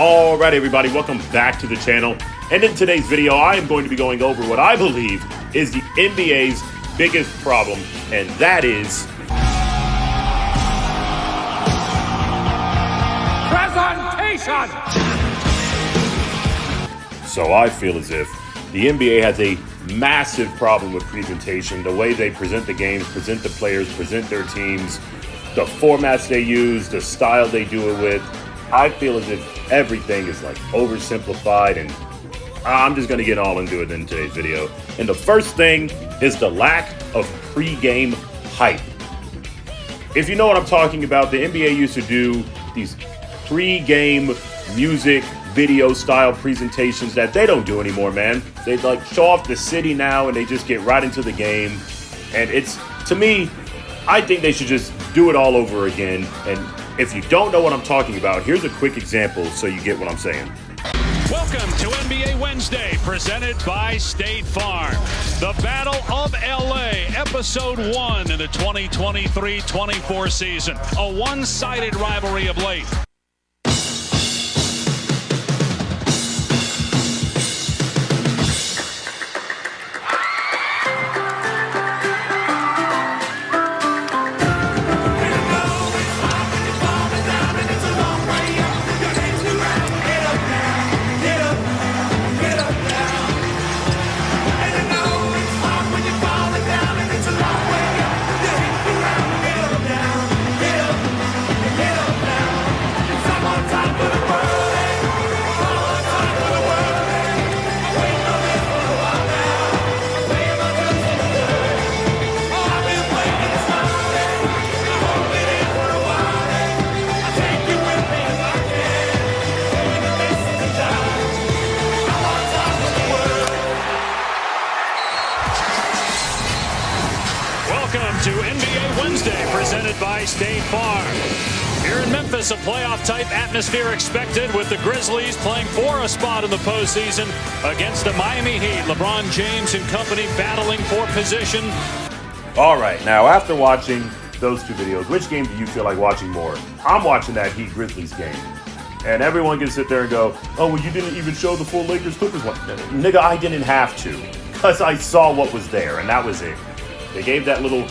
Alright everybody, welcome back to the channel. And in today's video, I am going to be going over what I believe is the NBA's biggest problem, and that is presentation! So I feel as if the NBA has a massive problem with presentation. The way they present the games, present the players, present their teams, the formats they use, the style they do it with. I feel as if everything is like oversimplified, and I'm just going to get all into it in today's video. And the first thing is the lack of pre-game hype. If you know what I'm talking about, the NBA used to do these pre-game music video style presentations that they don't do anymore, man. They like show off the city now and they just get right into the game. And it's, to me, I think they should just do it all over again. And if you don't know what I'm talking about, here's a quick example so you get what I'm saying. Welcome to NBA Wednesday, presented by State Farm. The Battle of LA, Episode 1 in the 2023-24 season. A one-sided rivalry of late. To NBA Wednesday, presented by State Farm. Here in Memphis, a playoff-type atmosphere expected, with the Grizzlies playing for a spot in the postseason against the Miami Heat. LeBron James and company battling for position. All right, now after watching those two videos, which game do you feel like watching more? I'm watching that Heat-Grizzlies game. And everyone can sit there and go, oh, well, you didn't even show the full Lakers-Clippers one. Nigga, I didn't have to, because I saw what was there, and that was it. They gave that little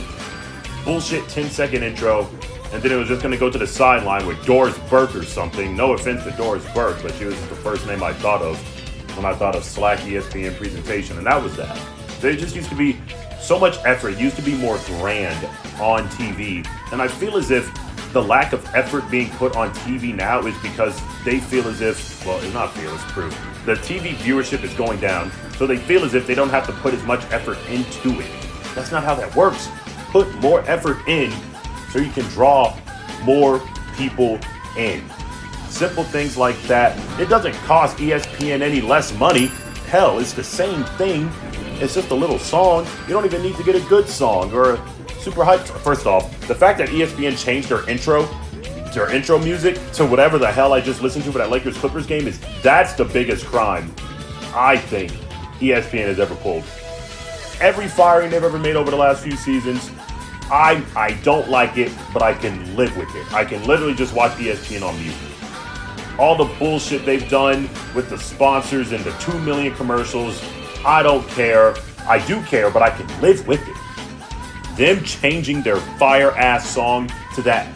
bullshit 10-second intro, and then it was just going to go to the sideline with Doris Burke or something. No offense to Doris Burke, but she was the first name I thought of when I thought of Slack ESPN presentation, and that was that. There just used to be so much effort. It used to be more grand on TV, and I feel as if the lack of effort being put on TV now is because they feel as if, well, it's not feel, it's proof. The TV viewership is going down, so they feel as if they don't have to put as much effort into it. That's not how that works. Put more effort in so you can draw more people in. Simple things like that. It doesn't cost ESPN any less money. Hell, it's the same thing. It's just a little song. You don't even need to get a good song or a super hype. First off, the fact that ESPN changed their intro music to whatever the hell I just listened to for that Lakers-Clippers game, that's the biggest crime I think ESPN has ever pulled. Every firing they've ever made over the last few seasons, I don't like it, but I can live with it. I can literally just watch ESPN on mute. All the bullshit they've done with the sponsors and the 2 million commercials, I don't care. I do care, but I can live with it. Them changing their fire-ass song to that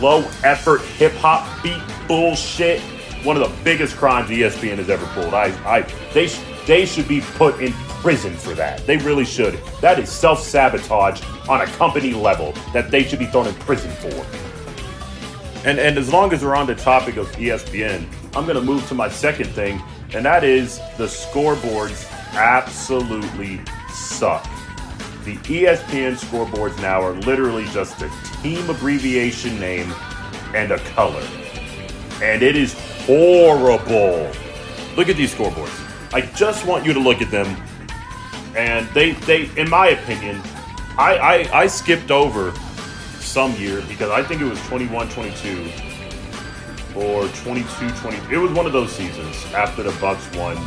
low-effort hip-hop beat bullshit, one of the biggest crimes ESPN has ever pulled. They should be put in prison for that. They really should. That is self-sabotage on a company level that they should be thrown in prison for. And as long as we're on the topic of ESPN, I'm going to move to my second thing, and that is the scoreboards absolutely suck. The ESPN scoreboards now are literally just a team abbreviation name and a color. And it is horrible. Look at these scoreboards. I just want you to look at them. And they in my opinion, I skipped over some year because I think it was 21-22 or 22-23. It was one of those seasons after the Bucks won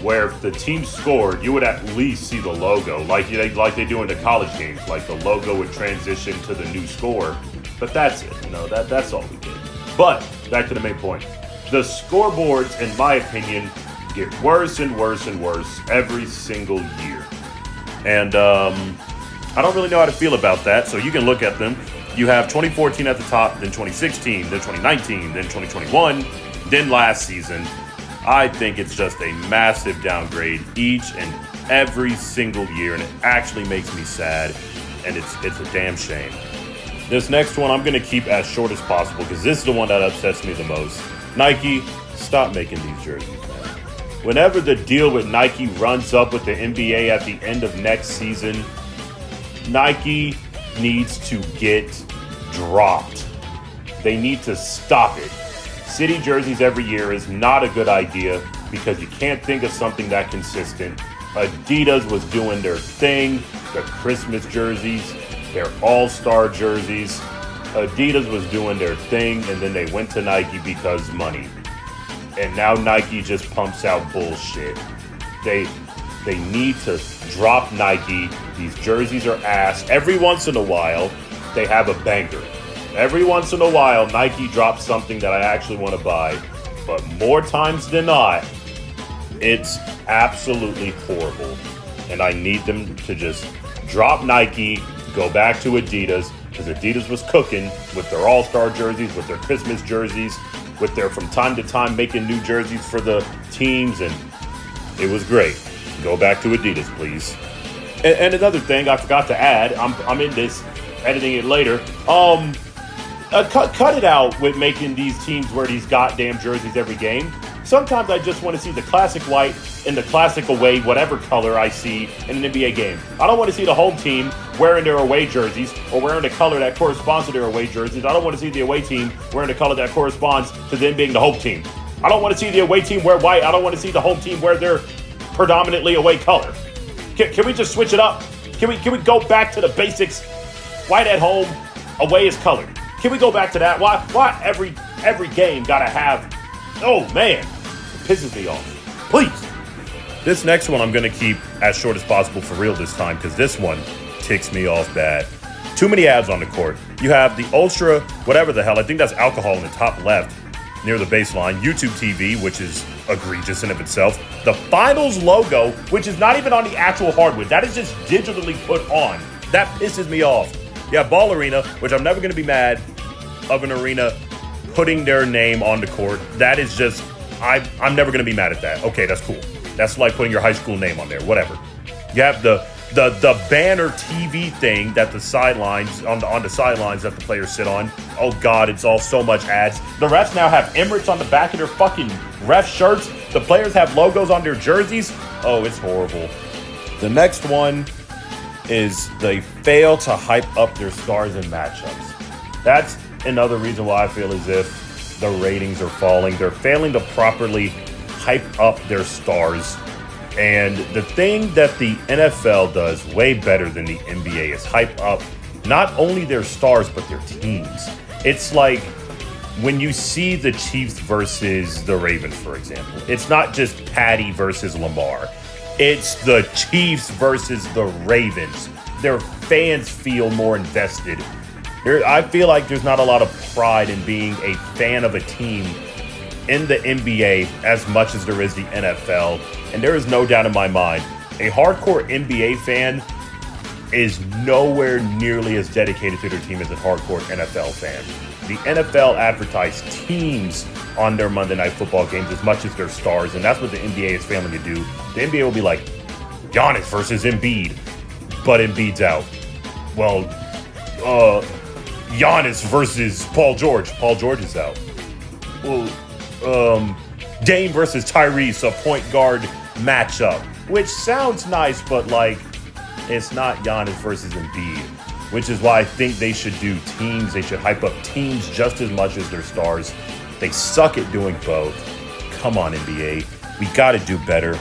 where if the team scored, you would at least see the logo like they do in the college games. Like the logo would transition to the new score. But that's it. That's all we did. But back to the main point. The scoreboards, in my opinion, get worse and worse and worse every single year. And I don't really know how to feel about that. So you can look at them. You have 2014 at the top, then 2016, then 2019, then 2021, then last season. I think it's just a massive downgrade each and every single year, and it actually makes me sad, and it's a damn shame. This next one I'm going to keep as short as possible because this is the one that upsets me the most. Nike, stop making these jerseys, man. Whenever the deal with Nike runs up with the NBA at the end of next season, Nike needs to get dropped. They need to stop it. City jerseys every year is not a good idea because you can't think of something that consistent. Adidas was doing their thing, the Christmas jerseys, their all-star jerseys. Adidas was doing their thing, and then they went to Nike because money. And now Nike just pumps out bullshit. They need to drop Nike. These jerseys are ass. Every once in a while, they have a banger. Every once in a while, Nike drops something that I actually want to buy. But more times than not, it's absolutely horrible. And I need them to just drop Nike, go back to Adidas, because Adidas was cooking with their all-star jerseys, with their Christmas jerseys, with their from time to time making new jerseys for the teams, and it was great. Go back to Adidas, please. And another thing I forgot to add, I'm in this, editing it later. Cut it out with making these teams wear these goddamn jerseys every game. Sometimes I just want to see the classic white and the classic away, whatever color I see in an NBA game. I don't want to see the home team wearing their away jerseys or wearing the color that corresponds to their away jerseys. I don't want to see the away team wearing the color that corresponds to them being the home team. I don't want to see the away team wear white. I don't want to see the home team wear their predominantly away color. Can we just switch it up? Can we go back to the basics? White at home, away is colored. Can we go back to that? Why every game gotta have? Oh man, it pisses me off. Please. This next one I'm gonna keep as short as possible for real this time because this one ticks me off bad. Too many ads on the court. You have the Ultra, whatever the hell. I think that's alcohol in the top left near the baseline. YouTube TV, which is egregious in of itself. The Finals logo, which is not even on the actual hardwood. That is just digitally put on. That pisses me off. Yeah, Ball Arena, which I'm never going to be mad of an arena putting their name on the court. That is just, I'm never going to be mad at that. Okay, that's cool. That's like putting your high school name on there, whatever. You have the banner TV thing that the sidelines, on the sidelines that the players sit on. Oh God, it's all so much ads. The refs now have Emirates on the back of their fucking ref shirts. The players have logos on their jerseys. Oh, it's horrible. The next one is they fail to hype up their stars in matchups. That's another reason why I feel as if the ratings are falling. They're failing to properly hype up their stars. And the thing that the NFL does way better than the NBA is hype up not only their stars, but their teams. It's like when you see the Chiefs versus the Ravens, for example, it's not just Patty versus Lamar. It's the Chiefs versus the Ravens. Their fans feel more invested. I feel like there's not a lot of pride in being a fan of a team in the NBA as much as there is the NFL. And there is no doubt in my mind, a hardcore NBA fan is nowhere nearly as dedicated to their team as a hardcore NFL fan. The NFL advertise teams on their Monday Night Football games as much as their stars, and that's what the NBA is failing to do. The NBA will be like, Giannis versus Embiid, but Embiid's out. Well, Giannis versus Paul George. Paul George is out. Well, Dame versus Tyrese, a point guard matchup, which sounds nice, but like it's not Giannis versus Embiid, which is why I think they should do teams. They should hype up teams just as much as their stars. They suck at doing both. Come on, NBA. We got to do better.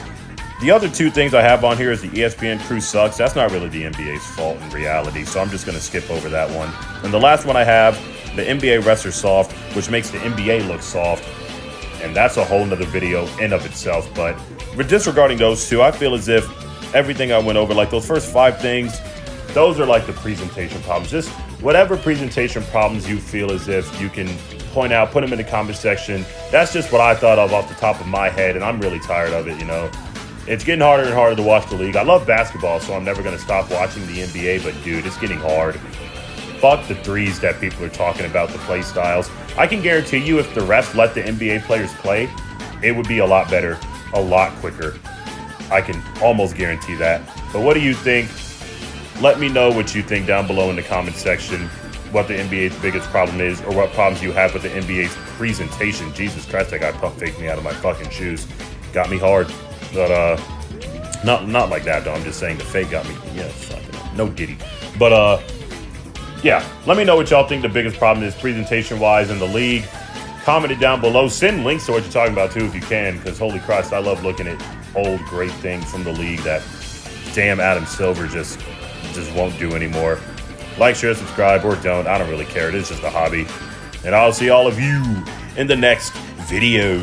The other two things I have on here is the ESPN crew sucks. That's not really the NBA's fault in reality, so I'm just going to skip over that one. And the last one I have, the NBA refs are soft, which makes the NBA look soft. And that's a whole nother video in of itself. But disregarding those two, I feel as if everything I went over, like those first 5 things, those are like the presentation problems. Just whatever presentation problems you feel as if you can point out, put them in the comment section. That's just what I thought of off the top of my head, and I'm really tired of it, you know. It's getting harder and harder to watch the league. I love basketball, so I'm never going to stop watching the NBA, but dude, it's getting hard. Fuck the threes that people are talking about, the play styles. I can guarantee you if the refs let the NBA players play, it would be a lot better, a lot quicker. I can almost guarantee that. But what do you think? Let me know what you think down below in the comment section, what the NBA's biggest problem is, or what problems you have with the NBA's presentation. Jesus Christ, that guy pump faked me out of my fucking shoes. Got me hard. But, not like that, though. I'm just saying the fake got me. Yeah, no diddy. But, yeah, let me know what y'all think the biggest problem is presentation-wise in the league. Comment it down below. Send links to what you're talking about, too, if you can, because, holy Christ, I love looking at old, great things from the league that damn Adam Silver just won't do anymore. Like, share, subscribe, or don't. I don't really care. It is just a hobby. And I'll see all of you in the next video.